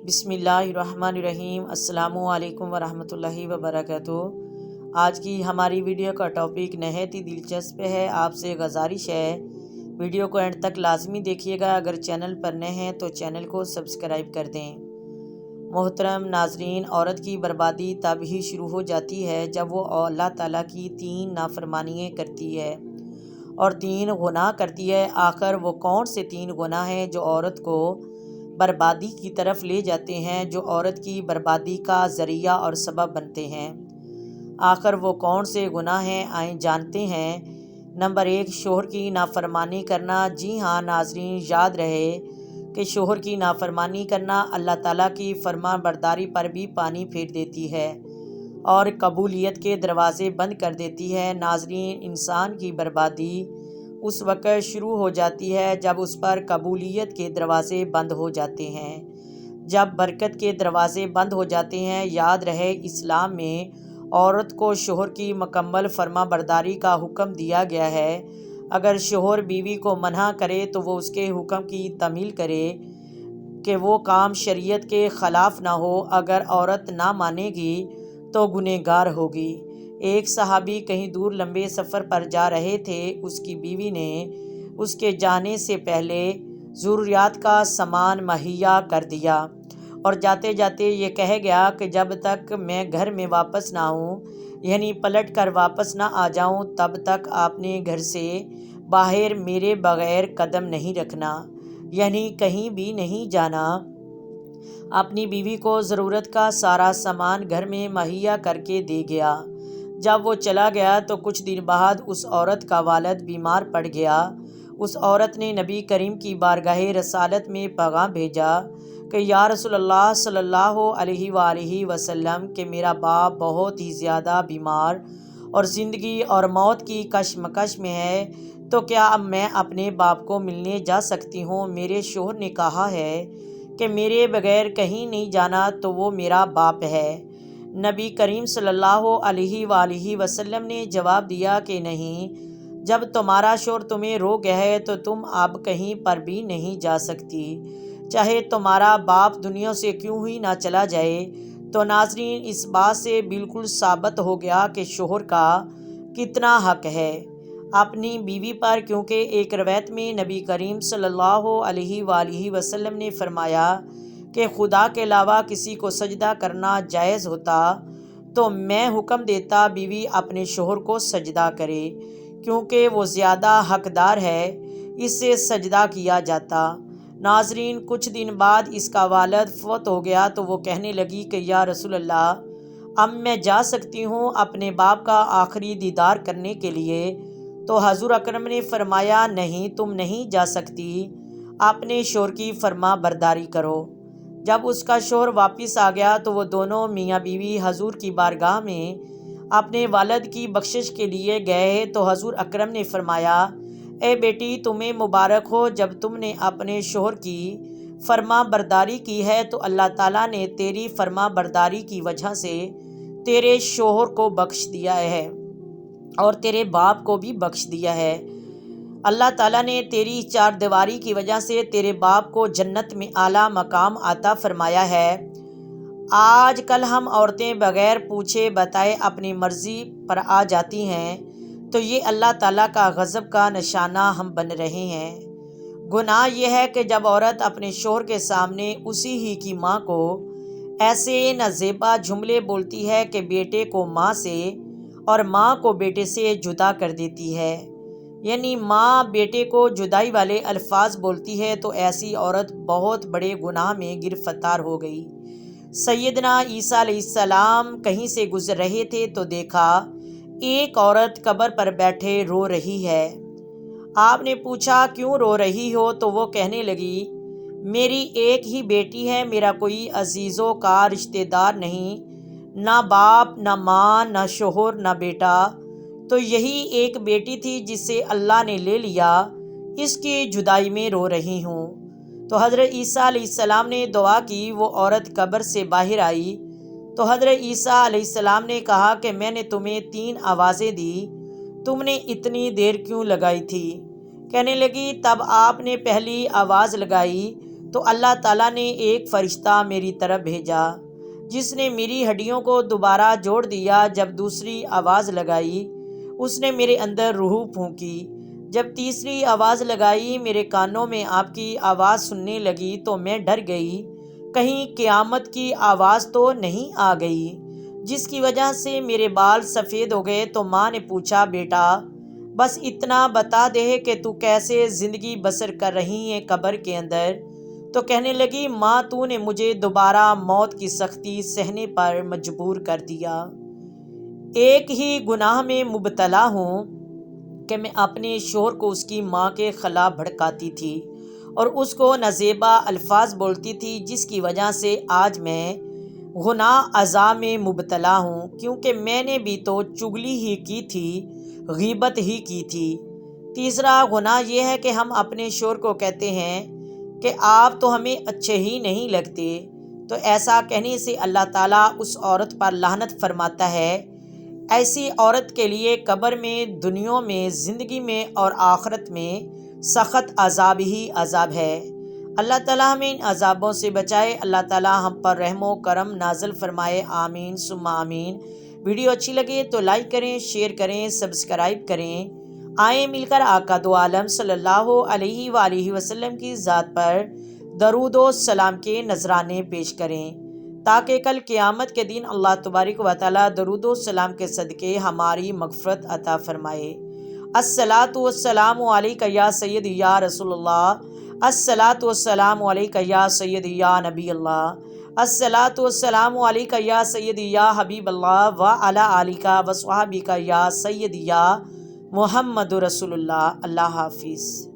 بسم اللہ الرحمن الرحیم۔ السلام علیکم ورحمۃ اللہ وبرکاتہ۔ آج کی ہماری ویڈیو کا ٹاپک نہایت ہی دلچسپ ہے۔ آپ سے گزارش ہے ویڈیو کو اینڈ تک لازمی دیکھیے گا۔ اگر چینل پر نئے ہیں تو چینل کو سبسکرائب کر دیں۔ محترم ناظرین، عورت کی بربادی تب ہی شروع ہو جاتی ہے جب وہ اللہ تعالیٰ کی 3 نافرمانیاں کرتی ہے اور 3 گناہ کرتی ہے۔ آخر وہ کون سے 3 گناہ ہیں جو عورت کو بربادی کی طرف لے جاتے ہیں، جو عورت کی بربادی کا ذریعہ اور سبب بنتے ہیں؟ آخر وہ کون سے گناہ ہیں، آئیں جانتے ہیں۔ نمبر 1، شوہر کی نافرمانی کرنا۔ جی ہاں ناظرین، یاد رہے کہ شوہر کی نافرمانی کرنا اللہ تعالیٰ کی فرما برداری پر بھی پانی پھیر دیتی ہے اور قبولیت کے دروازے بند کر دیتی ہے۔ ناظرین، انسان کی بربادی اس وقت شروع ہو جاتی ہے جب اس پر قبولیت کے دروازے بند ہو جاتے ہیں، جب برکت کے دروازے بند ہو جاتے ہیں۔ یاد رہے، اسلام میں عورت کو شوہر کی مکمل فرما برداری کا حکم دیا گیا ہے۔ اگر شوہر بیوی کو منع کرے تو وہ اس کے حکم کی تعمیل کرے کہ وہ کام شریعت کے خلاف نہ ہو۔ اگر عورت نہ مانے گی تو گنہگار ہوگی۔ ایک صحابی کہیں دور لمبے سفر پر جا رہے تھے۔ اس کی بیوی نے اس کے جانے سے پہلے ضروریات کا سامان مہیا کر دیا اور جاتے جاتے یہ کہہ گیا کہ جب تک میں گھر میں واپس نہ آؤں، یعنی پلٹ کر واپس نہ آ جاؤں، تب تک آپ نے گھر سے باہر میرے بغیر قدم نہیں رکھنا، یعنی کہیں بھی نہیں جانا۔ اپنی بیوی کو ضرورت کا سارا سامان گھر میں مہیا کر کے دے گیا۔ جب وہ چلا گیا تو کچھ دن بعد اس عورت کا والد بیمار پڑ گیا۔ اس عورت نے نبی کریم کی بارگاہ رسالت میں پیغام بھیجا کہ یا رسول اللہ صلی اللہ علیہ وآلہ وسلم کہ میرا باپ بہت ہی زیادہ بیمار اور زندگی اور موت کی کشمکش میں ہے، تو کیا اب میں اپنے باپ کو ملنے جا سکتی ہوں؟ میرے شوہر نے کہا ہے کہ میرے بغیر کہیں نہیں جانا تو وہ میرا باپ ہے۔ نبی کریم صلی اللہ علیہ وآلہ وسلم نے جواب دیا کہ نہیں، جب تمہارا شوہر تمہیں روک گیا ہے تو تم اب کہیں پر بھی نہیں جا سکتی، چاہے تمہارا باپ دنیا سے کیوں ہی نہ چلا جائے۔ تو ناظرین، اس بات سے بالکل ثابت ہو گیا کہ شوہر کا کتنا حق ہے اپنی بیوی پر، کیونکہ ایک روایت میں نبی کریم صلی اللہ علیہ وآلہ وسلم نے فرمایا کہ خدا کے علاوہ کسی کو سجدہ کرنا جائز ہوتا تو میں حکم دیتا بیوی اپنے شوہر کو سجدہ کرے، کیونکہ وہ زیادہ حقدار ہے، اس سے سجدہ کیا جاتا۔ ناظرین، کچھ دن بعد اس کا والد فوت ہو گیا تو وہ کہنے لگی کہ یا رسول اللہ، اب میں جا سکتی ہوں اپنے باپ کا آخری دیدار کرنے کے لیے؟ تو حضور اکرم نے فرمایا نہیں، تم نہیں جا سکتی، اپنے شوہر کی فرما برداری کرو۔ جب اس کا شوہر واپس آ گیا تو وہ دونوں میاں بیوی حضور کی بارگاہ میں اپنے والد کی بخشش کے لیے گئے تو حضور اکرم نے فرمایا، اے بیٹی، تمہیں مبارک ہو، جب تم نے اپنے شوہر کی فرما برداری کی ہے تو اللہ تعالیٰ نے تیری فرما برداری کی وجہ سے تیرے شوہر کو بخش دیا ہے اور تیرے باپ کو بھی بخش دیا ہے۔ اللہ تعالیٰ نے تیری 4 دیواری کی وجہ سے تیرے باپ کو جنت میں اعلیٰ مقام عطا فرمایا ہے۔ آج کل ہم عورتیں بغیر پوچھے بتائے اپنی مرضی پر آ جاتی ہیں، تو یہ اللہ تعالیٰ کا غضب کا نشانہ ہم بن رہے ہیں۔ گناہ یہ ہے کہ جب عورت اپنے شوہر کے سامنے اسی ہی کی ماں کو ایسے نازیبا جملے بولتی ہے کہ بیٹے کو ماں سے اور ماں کو بیٹے سے جدا کر دیتی ہے، یعنی ماں بیٹے کو جدائی والے الفاظ بولتی ہے، تو ایسی عورت بہت بڑے گناہ میں گرفتار ہو گئی۔ سیدنا عیسیٰ علیہ السلام کہیں سے گزر رہے تھے تو دیکھا ایک عورت قبر پر بیٹھے رو رہی ہے۔ آپ نے پوچھا کیوں رو رہی ہو؟ تو وہ کہنے لگی، میری ایک ہی بیٹی ہے، میرا کوئی عزیزوں کا رشتہ دار نہیں، نہ باپ نہ ماں نہ شوہر نہ بیٹا، تو یہی ایک بیٹی تھی جسے اللہ نے لے لیا، اس کی جدائی میں رو رہی ہوں۔ تو حضرت عیسیٰ علیہ السلام نے دعا کی، وہ عورت قبر سے باہر آئی تو حضرت عیسیٰ علیہ السلام نے کہا کہ میں نے تمہیں 3 آوازیں دی، تم نے اتنی دیر کیوں لگائی تھی؟ کہنے لگی، تب آپ نے پہلی آواز لگائی تو اللہ تعالیٰ نے ایک فرشتہ میری طرف بھیجا جس نے میری ہڈیوں کو دوبارہ جوڑ دیا۔ جب دوسری آواز لگائی اس نے میرے اندر روح پھونکی۔ جب تیسری آواز لگائی میرے کانوں میں آپ کی آواز سننے لگی تو میں ڈر گئی، کہیں قیامت کی آواز تو نہیں آ گئی جس کی وجہ سے میرے بال سفید ہو گئے۔ تو ماں نے پوچھا، بیٹا بس اتنا بتا دے کہ تو کیسے زندگی بسر کر رہی ہے قبر کے اندر؟ تو کہنے لگی، ماں تو نے مجھے دوبارہ موت کی سختی سہنے پر مجبور کر دیا۔ ایک ہی گناہ میں مبتلا ہوں کہ میں اپنے شوہر کو اس کی ماں کے خلاف بھڑکاتی تھی اور اس کو نازیبا الفاظ بولتی تھی، جس کی وجہ سے آج میں گناہ عذاب میں مبتلا ہوں، کیونکہ میں نے بھی تو چغلی ہی کی تھی، غیبت ہی کی تھی۔ تیسرا گناہ یہ ہے کہ ہم اپنے شوہر کو کہتے ہیں کہ آپ تو ہمیں اچھے ہی نہیں لگتے، تو ایسا کہنے سے اللہ تعالیٰ اس عورت پر لعنت فرماتا ہے۔ ایسی عورت کے لیے قبر میں، دنیا میں، زندگی میں اور آخرت میں سخت عذاب ہی عذاب ہے۔ اللہ تعالیٰ ہمیں ان عذابوں سے بچائے، اللہ تعالیٰ ہم پر رحم و کرم نازل فرمائے، آمین ثم آمین۔ ویڈیو اچھی لگے تو لائک کریں، شیئر کریں، سبسکرائب کریں۔ آئیں مل کر آقا دو عالم صلی اللہ علیہ وآلہ وسلم کی ذات پر درود و سلام کے نذرانے پیش کریں تاکہ کل قیامت کے دن اللہ تبارک و تعالیٰ درود و سلام کے صدقے ہماری مغفرت عطا فرمائے۔ الصلاۃ والسلام علیک یا سید یا رسول اللہ، الصلاۃ والسلام علیک یا سید یا نبی اللہ، الصلاۃ والسلام علیک یا سید یا حبیب اللہ وعلی آلک و صحابک یا سید یا محمد رسول اللہ۔ اللہ حافظ۔